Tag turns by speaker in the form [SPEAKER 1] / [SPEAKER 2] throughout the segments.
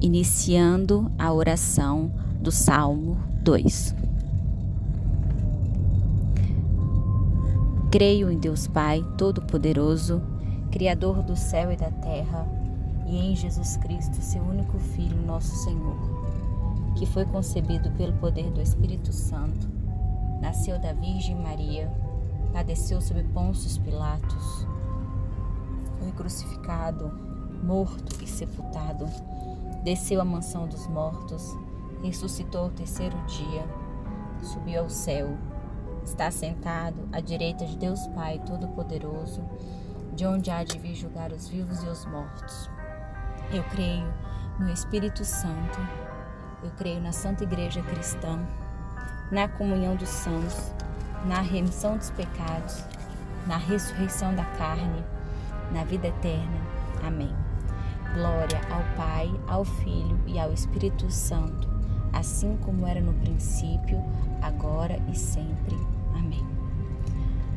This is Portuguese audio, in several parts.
[SPEAKER 1] Iniciando a oração do Salmo 2. Creio em Deus Pai Todo-Poderoso, Criador do céu e da terra, e em Jesus Cristo, seu único Filho, nosso Senhor, que foi concebido pelo poder do Espírito Santo, nasceu da Virgem Maria, padeceu sob Pôncio Pilatos, foi crucificado, morto e sepultado, desceu à mansão dos mortos, ressuscitou ao terceiro dia, subiu ao céu, está sentado à direita de Deus Pai Todo-Poderoso, de onde há de vir julgar os vivos e os mortos. Eu creio no Espírito Santo, eu creio na Santa Igreja Cristã, na comunhão dos santos, na remissão dos pecados, na ressurreição da carne, na vida eterna. Amém. Glória ao Pai, ao Filho e ao Espírito Santo, assim como era no princípio, agora e sempre. Amém.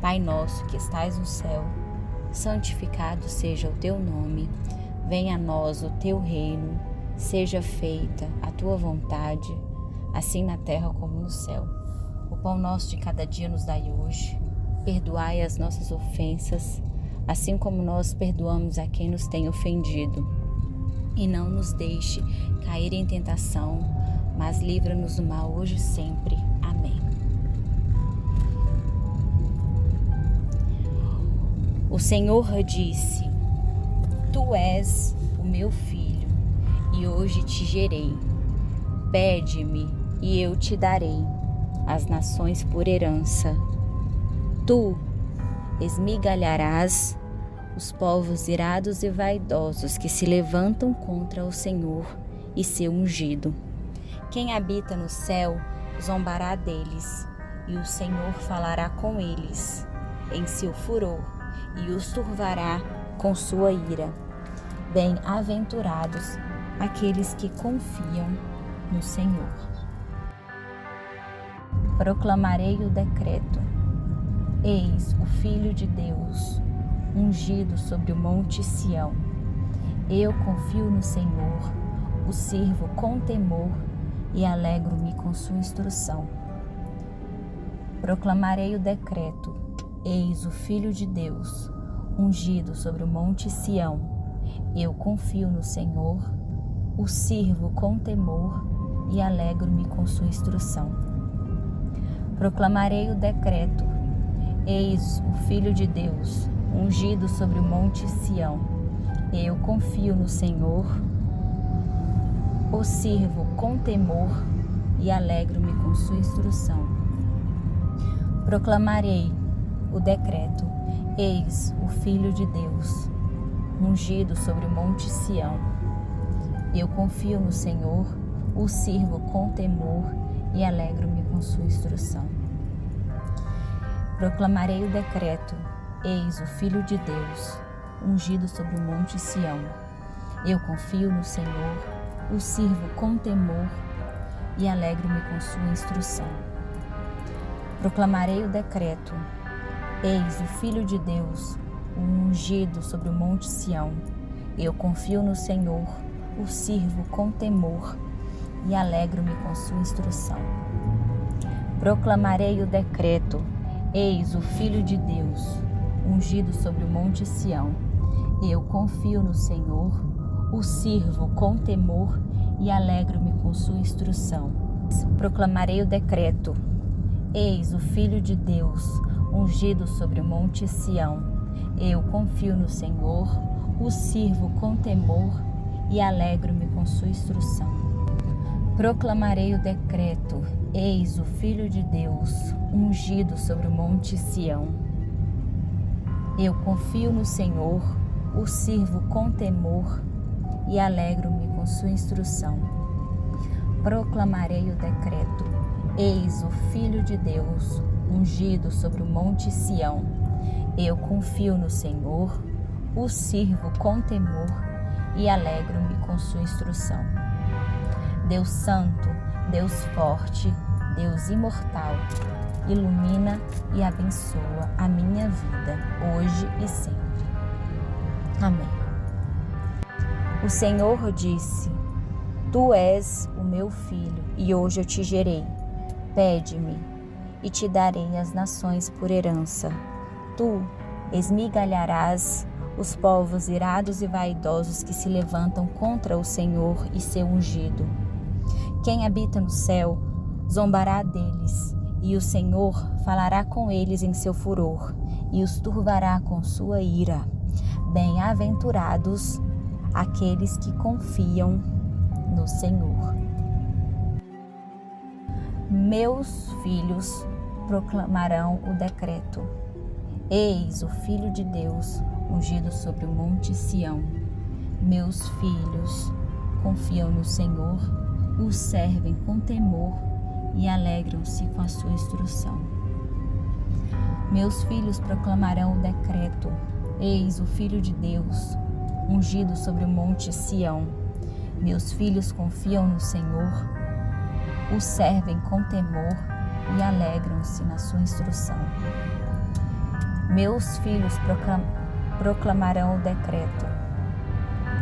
[SPEAKER 1] Pai nosso que estais no céu, santificado seja o teu nome, venha a nós o teu reino, seja feita a tua vontade, assim na terra como no céu. O pão nosso de cada dia nos dai hoje, perdoai as nossas ofensas, assim como nós perdoamos a quem nos tem ofendido. E não nos deixe cair em tentação, mas livra-nos do mal hoje e sempre. Amém. O Senhor disse: Tu és o meu filho, e hoje te gerei. Pede-me, e eu te darei as nações por herança. Tu esmigalharás os povos irados e vaidosos que se levantam contra o Senhor e seu ungido. Quem habita no céu zombará deles, e o Senhor falará com eles em seu furor e os turvará com sua ira. Bem-aventurados aqueles que confiam no Senhor. Proclamarei o decreto. Eis o Filho de Deus, ungido sobre o monte Sião. Eu confio no Senhor, o sirvo com temor e alegro-me com sua instrução. Proclamarei o decreto. Eis o Filho de Deus, ungido sobre o monte Sião. Eu confio no Senhor, o sirvo com temor e alegro-me com sua instrução. Proclamarei o decreto. Eis o Filho de Deus, ungido sobre o monte Sião. Eu confio no Senhor, o sirvo com temor e alegro-me com sua instrução. Proclamarei o decreto. Eis o Filho de Deus, ungido sobre o monte Sião. Eu confio no Senhor, o sirvo com temor e alegro-me com sua instrução. Proclamarei o decreto. Eis o Filho de Deus, ungido sobre o monte Sião. Eu confio no Senhor, o sirvo com temor e alegro-me com sua instrução. Proclamarei o decreto. Eis o Filho de Deus, ungido sobre o monte Sião. Eu confio no Senhor, o sirvo com temor e alegro-me com sua instrução. Proclamarei o decreto. Eis o Filho de Deus, ungido sobre o monte Sião. Eu confio no Senhor, o sirvo com temor e alegro-me com sua instrução. Proclamarei o decreto. Eis o Filho de Deus, ungido sobre o monte Sião. Eu confio no Senhor, o sirvo com temor e alegro-me com sua instrução. Proclamarei o decreto. Eis o Filho de Deus, ungido sobre o monte Sião. Eu confio no Senhor, o sirvo com temor e alegro-me com sua instrução. Proclamarei o decreto. Eis o Filho de Deus, ungido sobre o monte Sião. Eu confio no Senhor, o sirvo com temor e alegro-me com sua instrução. Deus Santo, Deus Forte, Deus imortal, ilumina e abençoa a minha vida, hoje e sempre. Amém. O Senhor disse: Tu és o meu filho, e hoje eu te gerei. Pede-me, e te darei as nações por herança. Tu esmigalharás os povos irados e vaidosos que se levantam contra o Senhor e seu ungido. Quem habita no céu zombará deles, e o Senhor falará com eles em seu furor, e os turvará com sua ira. Bem-aventurados aqueles que confiam no Senhor. Meus filhos proclamarão o decreto. Eis o Filho de Deus, ungido sobre o monte Sião. Meus filhos confiam no Senhor, o servem com temor e alegram-se com a sua instrução. Meus filhos proclamarão o decreto. Eis o Filho de Deus, ungido sobre o monte Sião. Meus filhos confiam no Senhor, o servem com temor e alegram-se na sua instrução. Meus filhos proclamarão o decreto.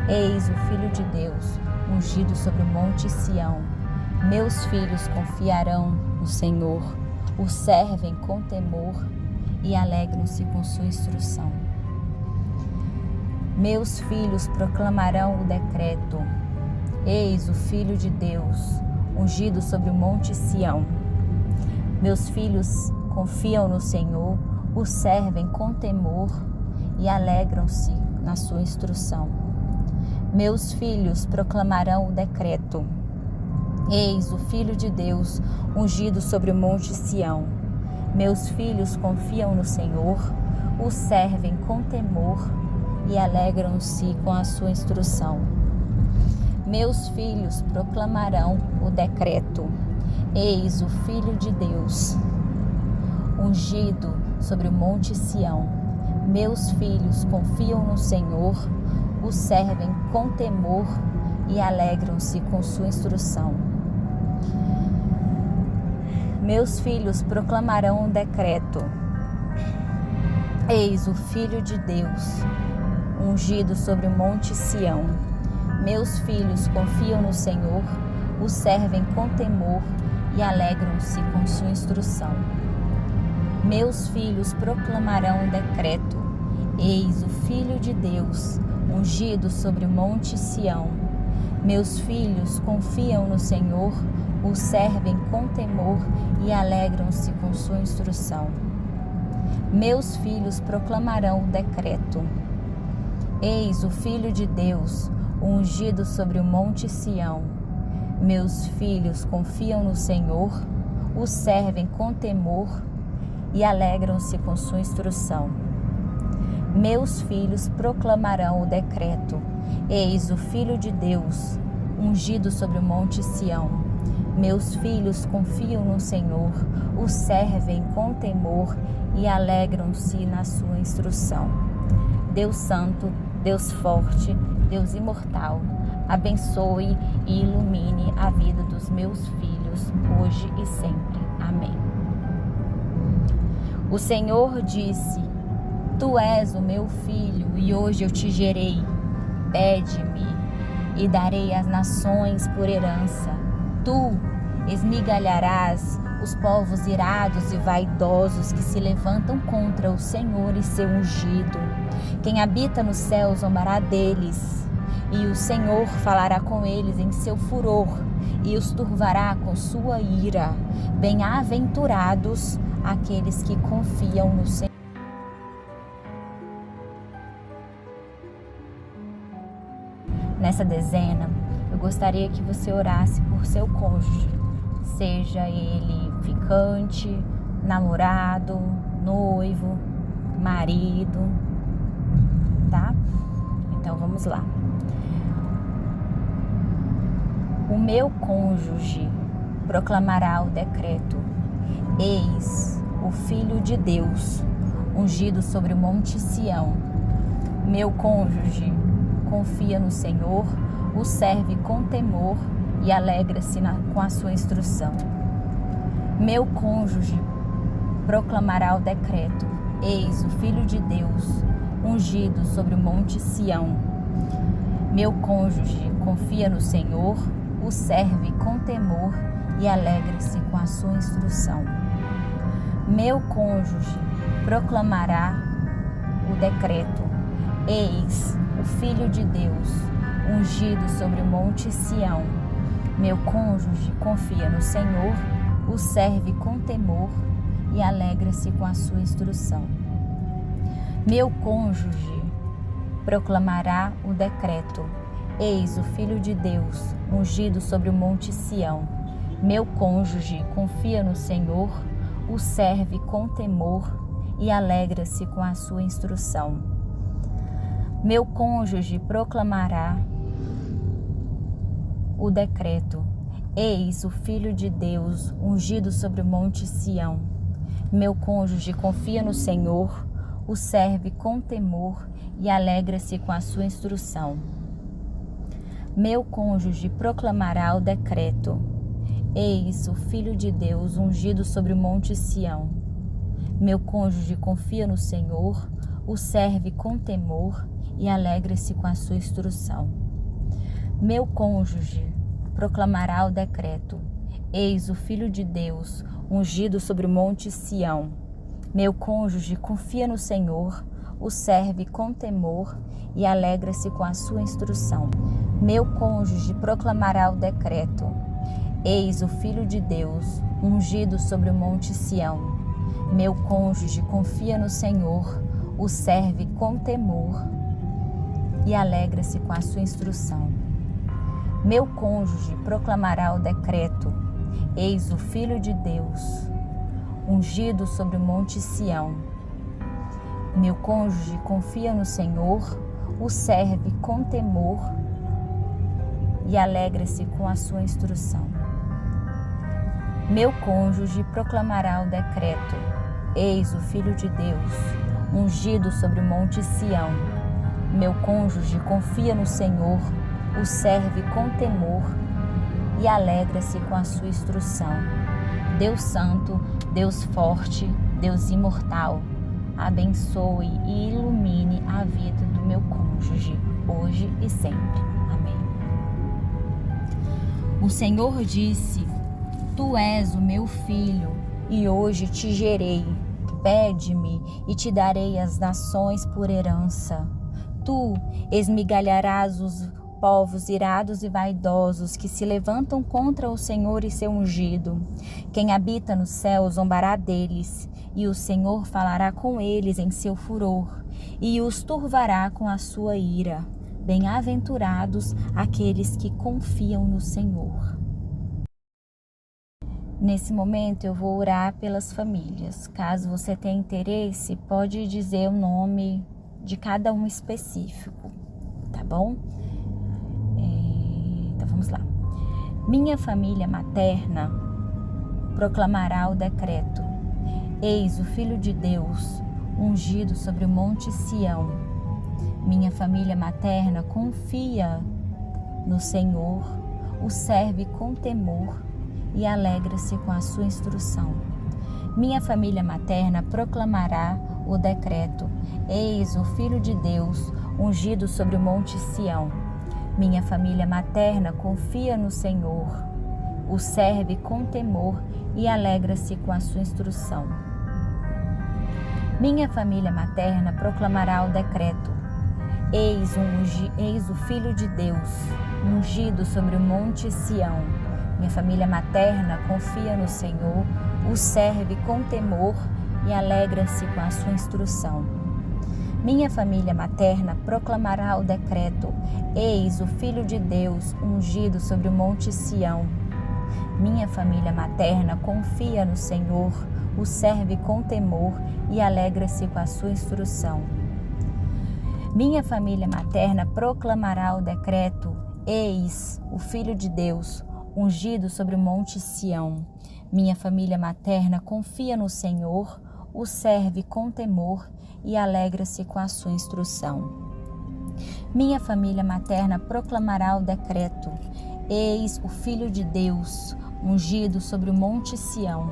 [SPEAKER 1] Eis o Filho de Deus, ungido sobre o monte Sião. Meus filhos confiarão no Senhor, o servem com temor e alegram-se com sua instrução. Meus filhos proclamarão o decreto. Eis o Filho de Deus, ungido sobre o monte Sião. Meus filhos confiam no Senhor, o servem com temor e alegram-se na sua instrução. Meus filhos proclamarão o decreto. Eis o Filho de Deus, ungido sobre o monte Sião. Meus filhos confiam no Senhor, o servem com temor e alegram-se com a sua instrução. Meus filhos proclamarão o decreto. Eis o Filho de Deus, ungido sobre o monte Sião. Meus filhos confiam no Senhor, o servem com temor e alegram-se com sua instrução. Meus filhos proclamarão um decreto. Eis o Filho de Deus, ungido sobre o monte Sião. Meus filhos confiam no Senhor, o servem com temor e alegram-se com sua instrução. Meus filhos proclamarão um decreto. Eis o Filho de Deus, ungido sobre o monte Sião. Meus filhos confiam no Senhor, o servem com temor e alegram-se com sua instrução. Meus filhos proclamarão o decreto. Eis o Filho de Deus, ungido sobre o monte Sião. Meus filhos confiam no Senhor, o servem com temor e alegram-se com sua instrução. Meus filhos proclamarão o decreto. Eis o Filho de Deus, ungido sobre o monte Sião. Meus filhos confiam no Senhor, o servem com temor e alegram-se na sua instrução. Deus Santo, Deus Forte, Deus Imortal, abençoe e ilumine a vida dos meus filhos, hoje e sempre. Amém. O Senhor disse: Tu és o meu filho, e hoje eu te gerei. Pede-me, e darei as nações por herança. Tu esmigalharás os povos irados e vaidosos que se levantam contra o Senhor e seu ungido. Quem habita no céu zombará deles, e o Senhor falará com eles em seu furor, e os turvará com sua ira. Bem-aventurados aqueles que confiam no Senhor. Nessa dezena, eu gostaria que você orasse por seu cônjuge, seja ele ficante, namorado, noivo, marido, tá? Então vamos lá. O meu cônjuge proclamará o decreto: Eis o Filho de Deus, ungido sobre o monte Sião. Meu cônjuge confia no Senhor, o serve com temor e alegra-se com a sua instrução. Meu cônjuge proclamará o decreto: eis o Filho de Deus, ungido sobre o monte Sião. Meu cônjuge confia no Senhor, o serve com temor e alegra-se com a sua instrução. Meu cônjuge proclamará o decreto: eis o Filho de Deus, ungido sobre o monte Sião. Meu cônjuge confia no Senhor, o serve com temor e alegra-se com a sua instrução. Meu cônjuge proclamará o decreto: eis o Filho de Deus, ungido sobre o monte Sião. Meu cônjuge confia no Senhor, o serve com temor e alegra-se com a sua instrução. Meu cônjuge proclamará o decreto: eis o Filho de Deus, ungido sobre o monte Sião. Meu cônjuge confia no Senhor, o serve com temor e alegra-se com a sua instrução. Meu cônjuge proclamará o decreto: eis o Filho de Deus, ungido sobre o monte Sião. Meu cônjuge confia no Senhor, o serve com temor e alegra-se com a sua instrução. Meu cônjuge proclamará o decreto: eis o Filho de Deus, ungido sobre o monte Sião. Meu cônjuge confia no Senhor, o serve com temor e alegra-se com a sua instrução. Meu cônjuge proclamará o decreto: eis o Filho de Deus, ungido sobre o monte Sião. Meu cônjuge confia no Senhor, o serve com temor e alegra-se com a sua instrução. Meu cônjuge proclamará o decreto: eis o Filho de Deus, ungido sobre o monte Sião. Meu cônjuge confia no Senhor, o serve com temor e alegra-se com a sua instrução. Meu cônjuge proclamará o decreto: eis o Filho de Deus, ungido sobre o monte Sião. Meu cônjuge confia no Senhor, o serve com temor e alegra-se com a sua instrução. Deus Santo, Deus Forte, Deus Imortal, abençoe e ilumine a vida do meu cônjuge, hoje e sempre. Amém. O Senhor disse: tu és o meu filho, e hoje te gerei. Pede-me, e te darei as nações por herança. Tu esmigalharás os povos irados e vaidosos que se levantam contra o Senhor e seu ungido. Quem habita no céu zombará deles, e o Senhor falará com eles em seu furor, e os turvará com a sua ira. Bem-aventurados aqueles que confiam no Senhor. Nesse momento eu vou orar pelas famílias. Caso você tenha interesse, pode dizer o nome de cada um específico, tá bom? Então vamos lá. Minha família materna proclamará o decreto: eis o Filho de Deus, ungido sobre o monte Sião. Minha família materna confia no Senhor, o serve com temor e alegra-se com a sua instrução. Minha família materna proclamará o decreto: eis o Filho de Deus, ungido sobre o monte Sião. Minha família materna confia no Senhor, o serve com temor e alegra-se com a sua instrução. Minha família materna proclamará o decreto: eis o Filho de Deus, ungido sobre o monte Sião. Minha família materna confia no Senhor, o serve com temor e alegra-se com a sua instrução. Minha família materna proclamará o decreto: eis o Filho de Deus, ungido sobre o monte Sião. Minha família materna confia no Senhor, o serve com temor e alegra-se com a sua instrução. Minha família materna proclamará o decreto: eis o Filho de Deus, ungido sobre o monte Sião. Minha família materna confia no Senhor, o serve com temor e alegra-se com a sua instrução. Minha família materna proclamará o decreto: eis o Filho de Deus, ungido sobre o monte Sião.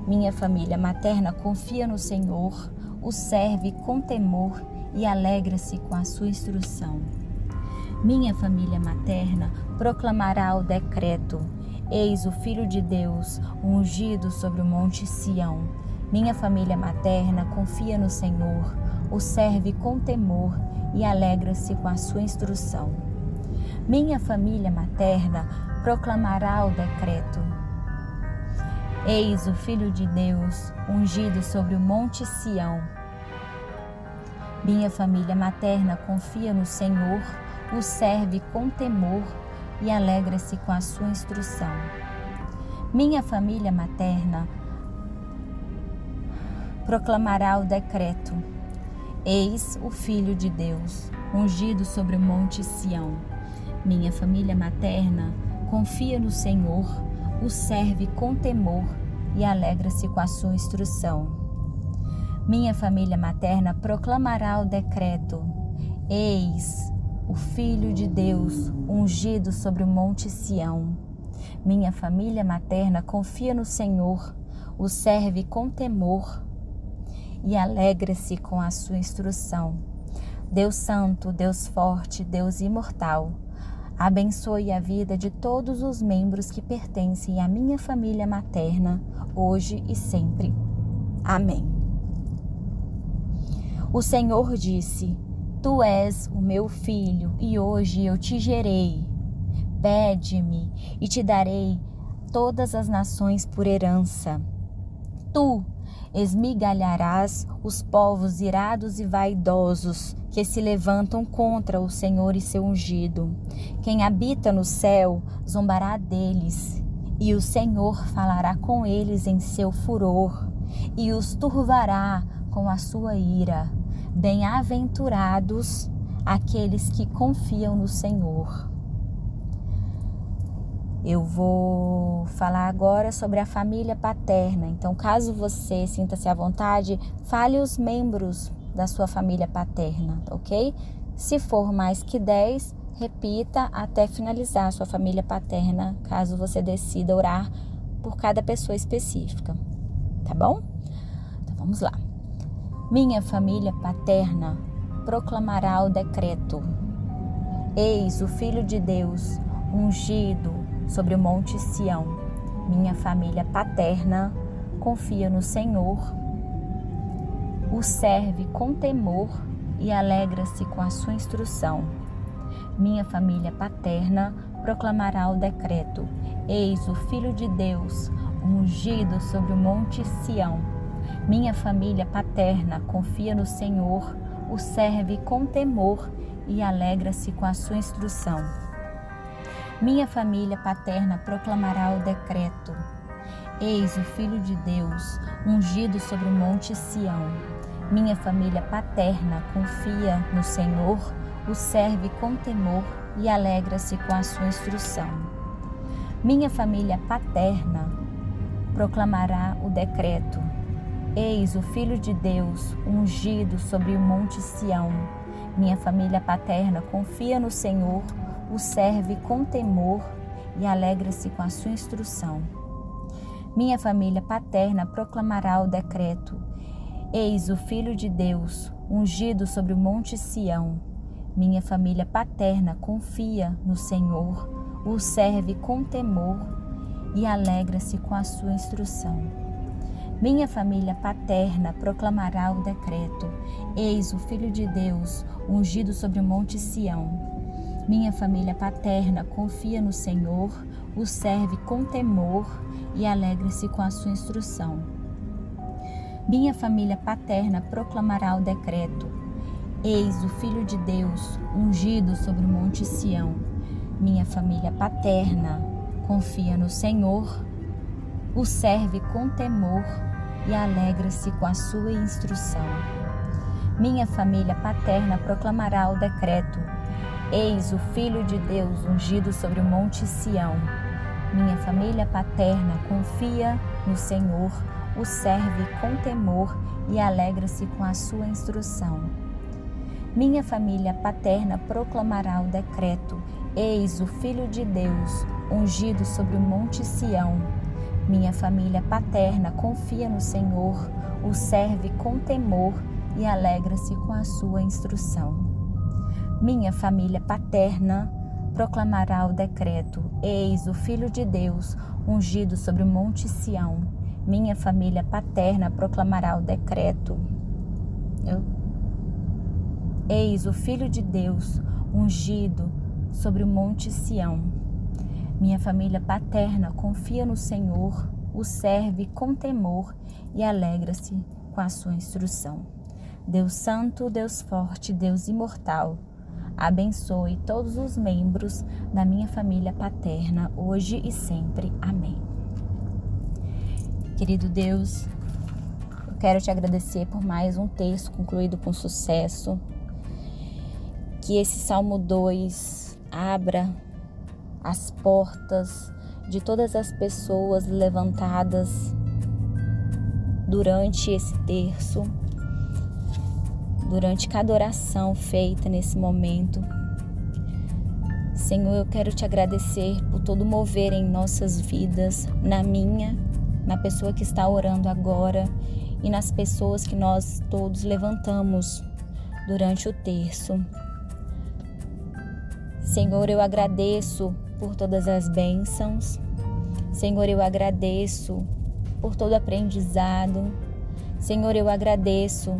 [SPEAKER 1] Minha família materna confia no Senhor, o serve com temor e alegra-se com a sua instrução. Minha família materna proclamará o decreto: eis o Filho de Deus, ungido sobre o monte Sião. Minha família materna confia no Senhor, o serve com temor e alegra-se com a sua instrução. Minha família materna proclamará o decreto: eis o Filho de Deus, ungido sobre o monte Sião. Minha família materna confia no Senhor, o serve com temor e alegra-se com a sua instrução. Minha família materna proclamará o decreto: eis o Filho de Deus, ungido sobre o monte Sião. Minha família materna confia no Senhor, o serve com temor e alegra-se com a sua instrução. Minha família materna proclamará o decreto: eis o Filho de Deus, ungido sobre o monte Sião. Minha família materna confia no Senhor, o serve com temor e alegra-se com a sua instrução. Deus Santo, Deus Forte, Deus Imortal, abençoe a vida de todos os membros que pertencem à minha família materna, hoje e sempre. Amém. O Senhor disse: tu és o meu filho, e hoje eu te gerei. Pede-me, e te darei todas as nações por herança. Tu esmigalharás os povos irados e vaidosos que se levantam contra o Senhor e seu ungido. Quem habita no céu zombará deles, e o Senhor falará com eles em seu furor, e os turvará com a sua ira. Bem-aventurados aqueles que confiam no Senhor. Eu vou falar agora sobre a família paterna. Então, caso você sinta-se à vontade, fale os membros da sua família paterna, ok? Se for mais que 10, repita até finalizar a sua família paterna, caso você decida orar por cada pessoa específica, tá bom? Então, vamos lá. Minha família paterna proclamará o decreto: eis o Filho de Deus, ungido sobre o monte Sião. Minha família paterna confia no Senhor, o serve com temor e alegra-se com a sua instrução. Minha família paterna proclamará o decreto: eis o Filho de Deus, ungido sobre o monte Sião. Minha família paterna confia no Senhor, o serve com temor e alegra-se com a sua instrução. Minha família paterna proclamará o decreto: eis o Filho de Deus, ungido sobre o monte Sião. Minha família paterna confia no Senhor, o serve com temor e alegra-se com a sua instrução. Minha família paterna proclamará o decreto: eis o Filho de Deus, ungido sobre o monte Sião. Minha família paterna confia no Senhor, o serve com temor e alegra-se com a sua instrução. Minha família paterna proclamará o decreto: eis o Filho de Deus, ungido sobre o monte Sião. Minha família paterna confia no Senhor, o serve com temor e alegra-se com a sua instrução. Minha família paterna proclamará o decreto: eis o Filho de Deus, ungido sobre o monte Sião. Minha família paterna confia no Senhor, o serve com temor e alegra-se com a sua instrução. Minha família paterna proclamará o decreto: eis o Filho de Deus, ungido sobre o monte Sião. Minha família paterna confia no Senhor, o serve com temor e alegra-se com a sua instrução. Minha família paterna proclamará o decreto: eis o Filho de Deus, ungido sobre o monte Sião. Minha família paterna confia no Senhor, o serve com temor e alegra-se com a sua instrução. Minha família paterna proclamará o decreto: Eis o Filho de Deus, ungido sobre o monte Sião. Minha família paterna confia no Senhor, o serve com temor e alegra-se com a sua instrução. Minha família paterna proclamará o decreto: Eis o Filho de Deus, ungido sobre o monte Sião. Minha família paterna proclamará o decreto: Eis o Filho de Deus, ungido sobre o monte Sião. Minha família paterna confia no Senhor, o serve com temor e alegra-se com a sua instrução. Deus Santo, Deus Forte, Deus Imortal, abençoe todos os membros da minha família paterna, hoje e sempre. Amém. Querido Deus, eu quero te agradecer por mais um texto concluído com sucesso. Que esse Salmo 2 abra as portas de todas as pessoas levantadas durante esse terço, durante cada oração feita nesse momento. Senhor, eu quero te agradecer por todo mover em nossas vidas, na minha, na pessoa que está orando agora e nas pessoas que nós todos levantamos durante o terço. Senhor, eu agradeço por todas as bênçãos. Senhor, eu agradeço por todo aprendizado. Senhor, eu agradeço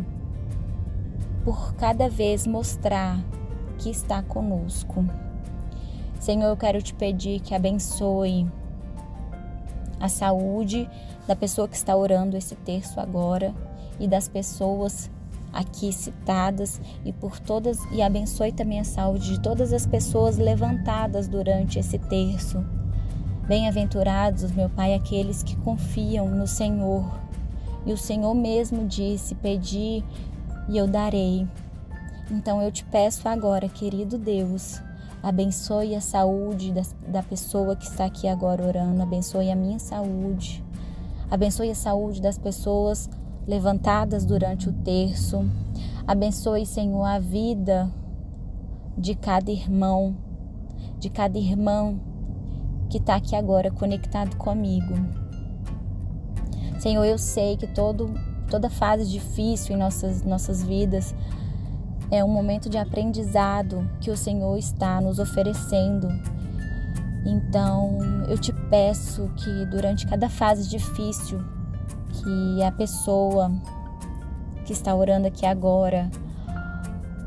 [SPEAKER 1] por cada vez mostrar que está conosco. Senhor, eu quero te pedir que abençoe a saúde da pessoa que está orando esse terço agora e das pessoas aqui citadas e abençoe também a saúde de todas as pessoas levantadas durante esse terço. Bem-aventurados, meu Pai, aqueles que confiam no Senhor. E o Senhor mesmo disse: pedi e eu darei. Então eu te peço agora, querido Deus, abençoe a saúde da pessoa que está aqui agora orando, abençoe a minha saúde, abençoe a saúde das pessoas levantadas durante o terço. Abençoe, Senhor, a vida de cada irmão, de cada irmã que está aqui agora conectado comigo. Senhor, eu sei que toda fase difícil em nossas vidas é um momento de aprendizado que o Senhor está nos oferecendo. Então, eu te peço que durante cada fase difícil, que a pessoa que está orando aqui agora,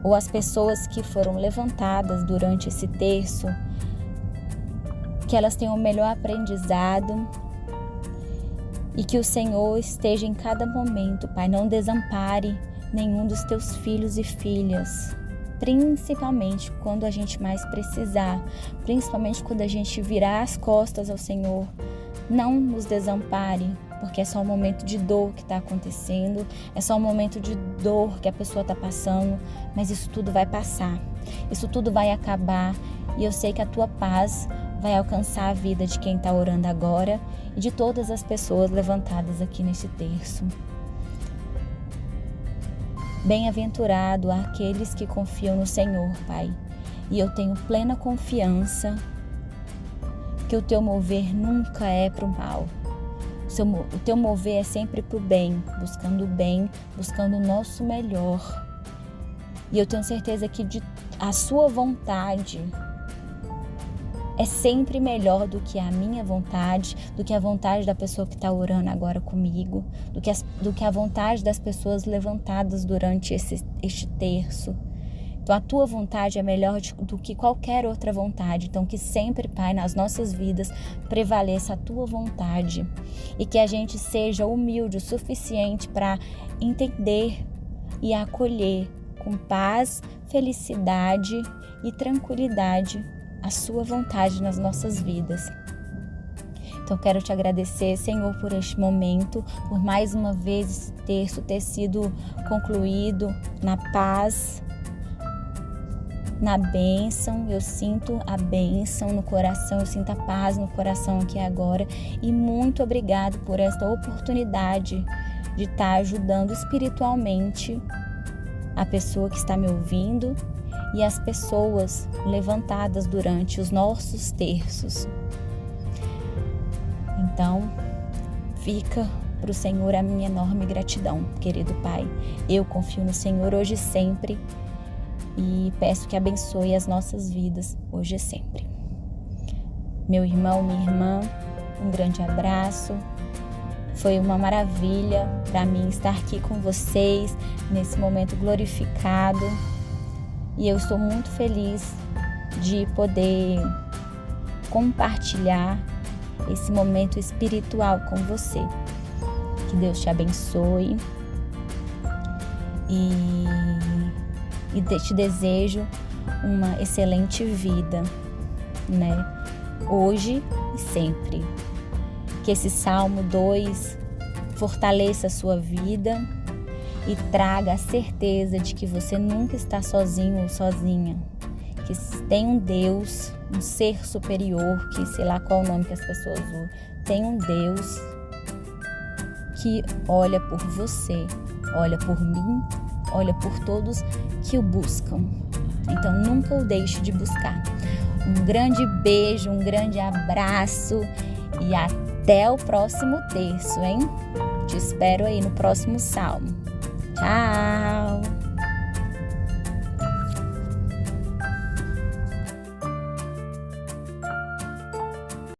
[SPEAKER 1] ou as pessoas que foram levantadas durante esse terço, que elas tenham o melhor aprendizado e que o Senhor esteja em cada momento, Pai. Não desampare nenhum dos teus filhos e filhas, principalmente quando a gente mais precisar, principalmente quando a gente virar as costas ao Senhor. Não nos desampare, porque é só um momento de dor que está acontecendo, é só um momento de dor que a pessoa está passando, mas isso tudo vai passar, isso tudo vai acabar, e eu sei que a tua paz vai alcançar a vida de quem está orando agora e de todas as pessoas levantadas aqui nesse terço. Bem-aventurado aqueles que confiam no Senhor, Pai, e eu tenho plena confiança que o teu mover nunca é para o mal. O teu mover é sempre para o bem, buscando o nosso melhor. E eu tenho certeza que a sua vontade é sempre melhor do que a minha vontade, do que a vontade da pessoa que está orando agora comigo, do que a vontade das pessoas levantadas durante este terço. Então a tua vontade é melhor do que qualquer outra vontade. Então que sempre, Pai, nas nossas vidas prevaleça a tua vontade e que a gente seja humilde o suficiente para entender e acolher com paz, felicidade e tranquilidade a sua vontade nas nossas vidas. Então quero te agradecer, Senhor, por este momento, por mais uma vez esse terço ter sido concluído na paz, na bênção. Eu sinto a bênção no coração, eu sinto a paz no coração aqui agora. E muito obrigado por esta oportunidade de estar ajudando espiritualmente a pessoa que está me ouvindo e as pessoas levantadas durante os nossos terços. Então, fica para o Senhor a minha enorme gratidão, querido Pai. Eu confio no Senhor hoje e sempre e peço que abençoe as nossas vidas hoje e sempre. Meu irmão, minha irmã, um grande abraço. Foi uma maravilha para mim estar aqui com vocês nesse momento glorificado. E eu estou muito feliz de poder compartilhar esse momento espiritual com você. Que Deus te abençoe e te desejo uma excelente vida, né? Hoje e sempre. Que esse Salmo 2 fortaleça a sua vida e traga a certeza de que você nunca está sozinho ou sozinha. Que tem um Deus, um ser superior, que sei lá qual o nome que as pessoas usam, tem um Deus que olha por você, olha por mim, olha por todos que o buscam. Então nunca o deixe de buscar. Um grande beijo, um grande abraço e até o próximo terço, hein? Te espero aí no próximo salmo. Tchau!